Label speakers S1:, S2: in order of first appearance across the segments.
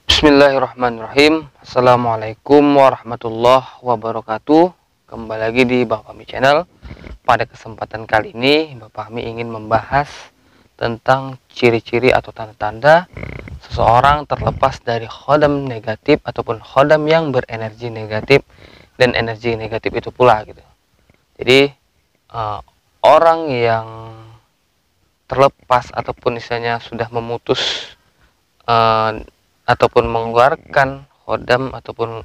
S1: Bismillahirrahmanirrahim. Assalamualaikum warahmatullahi wabarakatuh. Kembali lagi di Bapak Fahmi Channel. Pada kesempatan kali ini Bapak Fahmi ingin membahas tentang ciri-ciri atau tanda-tanda seseorang terlepas dari khodam negatif ataupun khodam yang berenergi negatif, dan energi negatif itu pula gitu. Jadi orang yang terlepas ataupun misalnya sudah memutus ataupun mengeluarkan khodam ataupun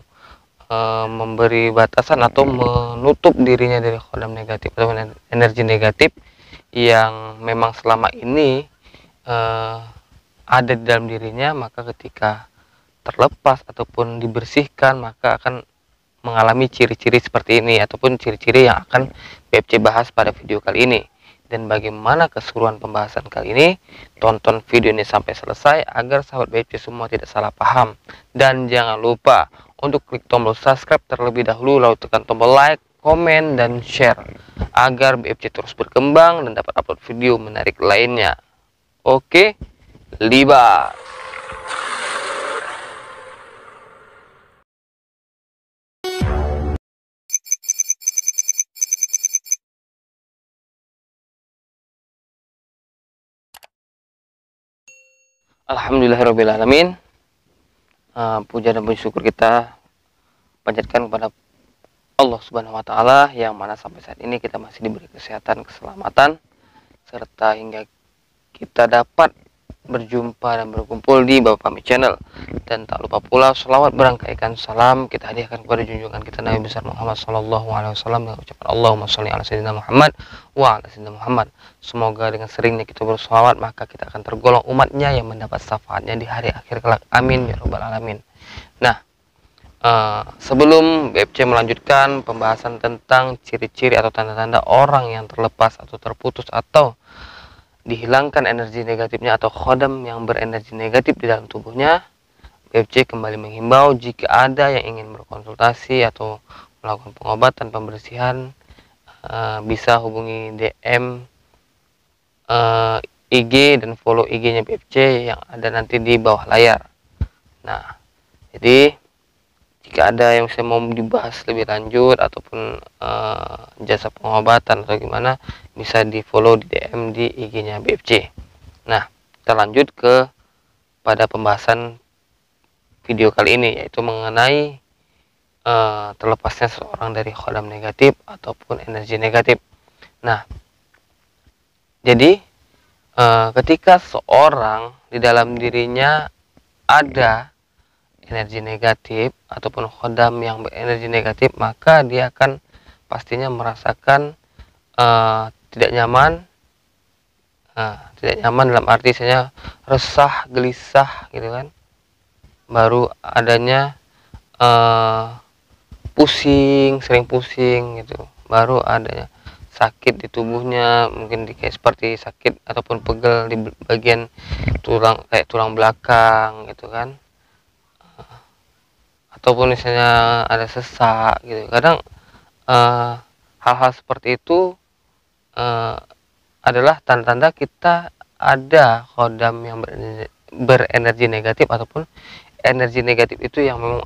S1: memberi batasan atau menutup dirinya dari khodam negatif atau energi negatif yang memang selama ini ada di dalam dirinya, maka ketika terlepas ataupun dibersihkan maka akan mengalami ciri-ciri seperti ini ataupun ciri-ciri yang akan BFC bahas pada video kali ini. Dan bagaimana keseluruhan pembahasan kali ini, tonton video ini sampai selesai agar sahabat BFC semua tidak salah paham. Dan jangan lupa untuk klik tombol subscribe terlebih dahulu, lalu tekan tombol like, komen, dan share agar BFC terus berkembang dan dapat upload video menarik lainnya. Oke, libas. Alhamdulillahirrabbilalamin. Puja dan puji syukur kita panjatkan kepada Allah Subhanahu wa Ta'ala, yang mana sampai saat ini kita masih diberi kesehatan, keselamatan, serta hingga kita dapat berjumpa dan berkumpul di Bapak Fahmi Channel. Dan tak lupa pula selawat berangkaikan salam kita hadiahkan kepada junjungan kita Nabi besar Muhammad SAW dengan ucapan Allahumma sholli ala sayyidina Muhammad wa ala sayyidina Muhammad. Semoga dengan seringnya kita berselawat maka kita akan tergolong umatnya yang mendapat syafaatnya di hari akhir kelak. Amin ya rabbal alamin. Nah, sebelum BFC melanjutkan pembahasan tentang ciri-ciri atau tanda-tanda orang yang terlepas atau terputus atau dihilangkan energi negatifnya atau khodam yang berenergi negatif di dalam tubuhnya, BFC kembali menghimbau jika ada yang ingin berkonsultasi atau melakukan pengobatan pembersihan, bisa hubungi DM IG dan follow IG-nya BFC yang ada nanti di bawah layar. Nah, jadi jika ada yang saya mau dibahas lebih lanjut ataupun jasa pengobatan atau gimana, bisa di follow di DM di IG-nya BFC. Nah, kita lanjut ke pada pembahasan video kali ini, yaitu mengenai terlepasnya seseorang dari khodam negatif ataupun energi negatif. Nah, jadi ketika seorang di dalam dirinya ada energi negatif ataupun khodam yang berenergi negatif, maka dia akan pastinya merasakan tidak nyaman. Tidak nyaman dalam arti misalnya resah, gelisah gitu kan. Baru adanya pusing, sering pusing gitu. Baru adanya sakit di tubuhnya, mungkin kayak seperti sakit ataupun pegel di bagian tulang, kayak tulang belakang gitu kan. Ataupun misalnya ada sesak gitu. Kadang hal-hal seperti itu adalah tanda-tanda kita ada khodam yang berenergi negatif ataupun energi negatif itu yang memang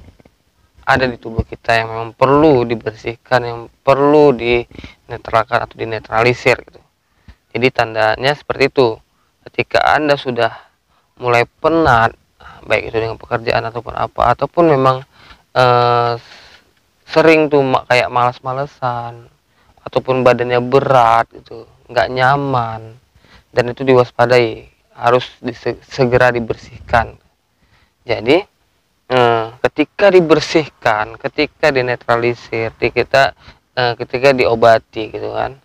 S1: ada di tubuh kita, yang memang perlu dibersihkan, yang perlu dinetralkan atau dinetralisir gitu. Jadi tandanya seperti itu. Ketika Anda sudah mulai penat, baik itu dengan pekerjaan ataupun apa, ataupun memang sering tuh kayak malas-malesan ataupun badannya berat gitu, nggak nyaman, dan itu diwaspadai, harus segera dibersihkan. Jadi ketika dibersihkan, ketika dinetralisir, ketika diobati gitu kan,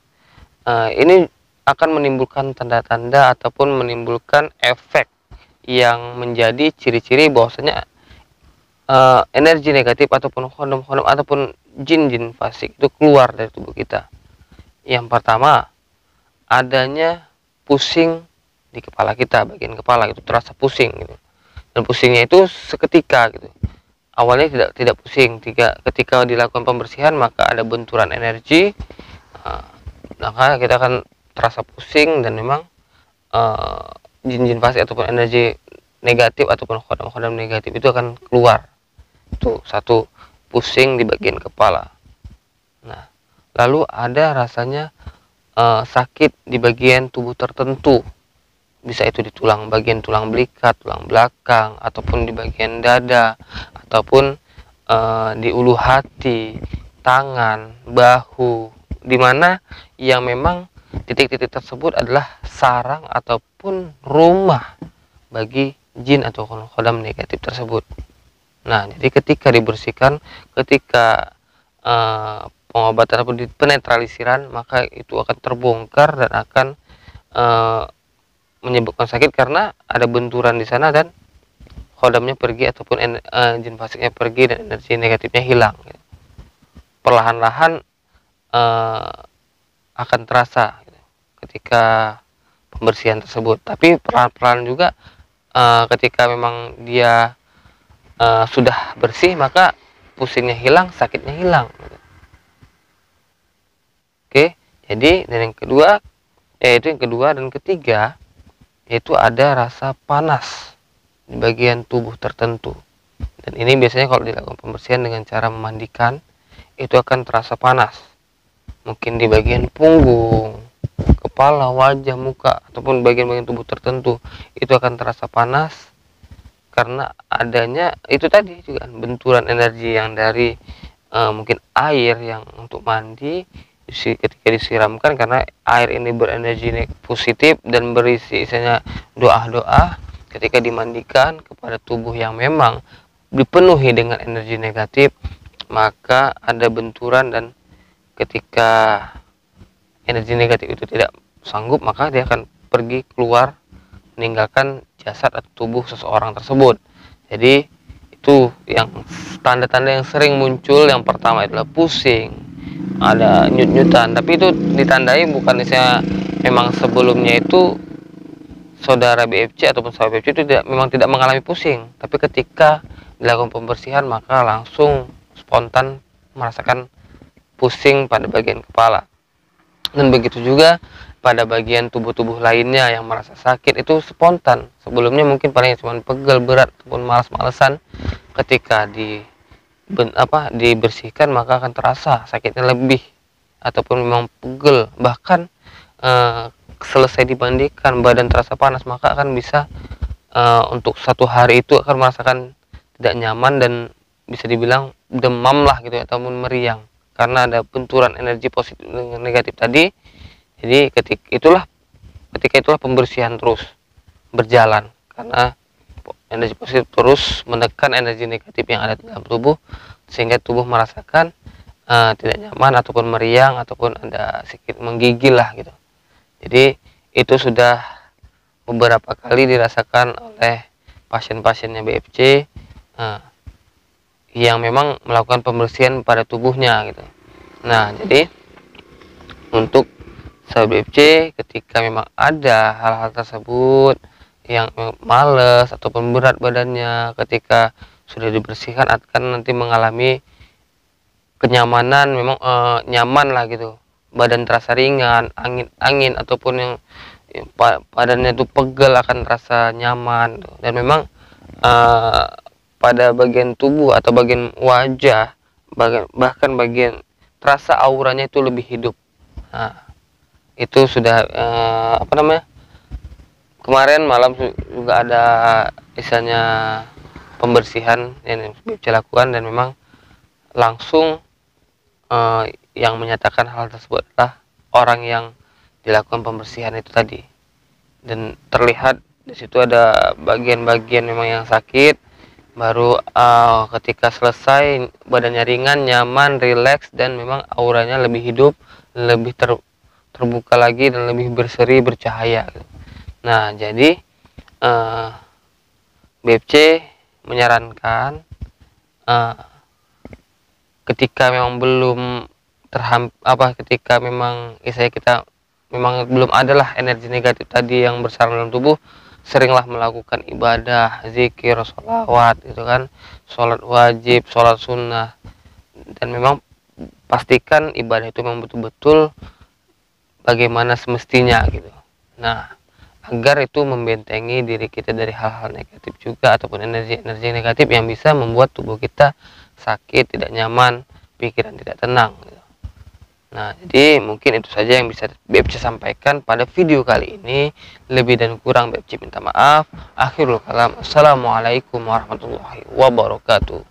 S1: ini akan menimbulkan tanda-tanda ataupun menimbulkan efek yang menjadi ciri-ciri bahwasanya energi negatif ataupun khodam ataupun jin-jin fasik itu keluar dari tubuh kita. Yang pertama, adanya pusing di kepala kita, bagian kepala itu terasa pusing gitu. Dan pusingnya itu seketika gitu. Awalnya tidak pusing, ketika dilakukan pembersihan maka ada benturan energi, maka kita akan terasa pusing dan memang jin-jin fasik ataupun energi negatif ataupun khodam-khodam negatif itu akan keluar. Itu satu, pusing di bagian kepala. Nah, lalu ada rasanya sakit di bagian tubuh tertentu, bisa itu di bagian tulang belikat, tulang belakang, ataupun di bagian dada, ataupun di ulu hati, tangan, bahu, dimana yang memang titik-titik tersebut adalah sarang ataupun rumah bagi jin atau khodam negatif tersebut. Nah, jadi ketika dibersihkan, ketika pengobatan ataupun penetralisiran, maka itu akan terbongkar dan akan menyebabkan sakit karena ada benturan di sana dan khodamnya pergi ataupun jin fasiknya pergi dan energi negatifnya hilang. Perlahan-lahan akan terasa ketika pembersihan tersebut. Tapi pelan-pelan juga ketika memang dia sudah bersih, maka pusingnya hilang, sakitnya hilang. Oke, jadi dan yang kedua, yaitu yang kedua dan ketiga, yaitu ada rasa panas di bagian tubuh tertentu. Dan ini biasanya kalau dilakukan pembersihan dengan cara memandikan, itu akan terasa panas. Mungkin di bagian punggung, kepala, wajah, muka, ataupun bagian-bagian tubuh tertentu, itu akan terasa panas karena adanya itu tadi juga benturan energi yang dari mungkin air yang untuk mandi ketika disiramkan, karena air ini berenergi positif dan berisi isinya doa-doa. Ketika dimandikan kepada tubuh yang memang dipenuhi dengan energi negatif, maka ada benturan, dan ketika energi negatif itu tidak sanggup, maka dia akan pergi keluar meninggalkan jasad atau tubuh seseorang tersebut. Jadi itu yang tanda-tanda yang sering muncul. Yang pertama adalah pusing, ada nyut-nyutan, tapi itu ditandai bukan misalnya memang sebelumnya itu saudara BFC ataupun sahabat BFC itu memang tidak mengalami pusing, tapi ketika dilakukan pembersihan maka langsung spontan merasakan pusing pada bagian kepala. Dan begitu juga pada bagian tubuh-tubuh lainnya yang merasa sakit itu spontan. Sebelumnya mungkin paling cuma pegel, berat ataupun malas-malesan, ketika dibersihkan maka akan terasa sakitnya lebih ataupun memang pegel, bahkan selesai dimandikan badan terasa panas, maka akan bisa untuk satu hari itu akan merasakan tidak nyaman dan bisa dibilang demam lah gitu, ataupun meriang karena ada benturan energi positif dengan negatif tadi. Jadi ketika itulah pembersihan terus berjalan, karena energi positif terus menekan energi negatif yang ada di dalam tubuh, sehingga tubuh merasakan tidak nyaman ataupun meriang ataupun ada sedikit menggigil lah gitu. Jadi itu sudah beberapa kali dirasakan oleh pasien-pasiennya BFC yang memang melakukan pembersihan pada tubuhnya gitu. Nah, jadi untuk sahabat BFC, ketika memang ada hal-hal tersebut yang males ataupun berat badannya, ketika sudah dibersihkan akan nanti mengalami kenyamanan, memang nyaman lah gitu, badan terasa ringan, angin ataupun yang badannya itu pegel akan terasa nyaman. Dan memang pada bagian tubuh atau bagian wajah, bahkan bagian terasa auranya itu lebih hidup. Nah, itu sudah kemarin malam juga ada misalnya pembersihan yang BFC lakukan, dan memang langsung yang menyatakan hal tersebut adalah orang yang dilakukan pembersihan itu tadi. Dan terlihat di situ ada bagian-bagian memang yang sakit, baru ketika selesai badannya ringan, nyaman, rileks, dan memang auranya lebih hidup, lebih terbuka lagi dan lebih berseri, bercahaya. Nah, jadi BFC menyarankan ketika memang belum ketika memang kita memang belum adalah energi negatif tadi yang bersarang dalam tubuh, seringlah melakukan ibadah, zikir, sholawat gitu kan, sholat wajib, sholat sunnah, dan memang pastikan ibadah itu memang betul-betul bagaimana semestinya gitu. Nah, agar itu membentengi diri kita dari hal-hal negatif juga, ataupun energi-energi negatif yang bisa membuat tubuh kita sakit, tidak nyaman, pikiran tidak tenang gitu. Nah, jadi mungkin itu saja yang bisa BFC sampaikan pada video kali ini. Lebih dan kurang BFC minta maaf. Akhirul kalam. Assalamualaikum warahmatullahi wabarakatuh.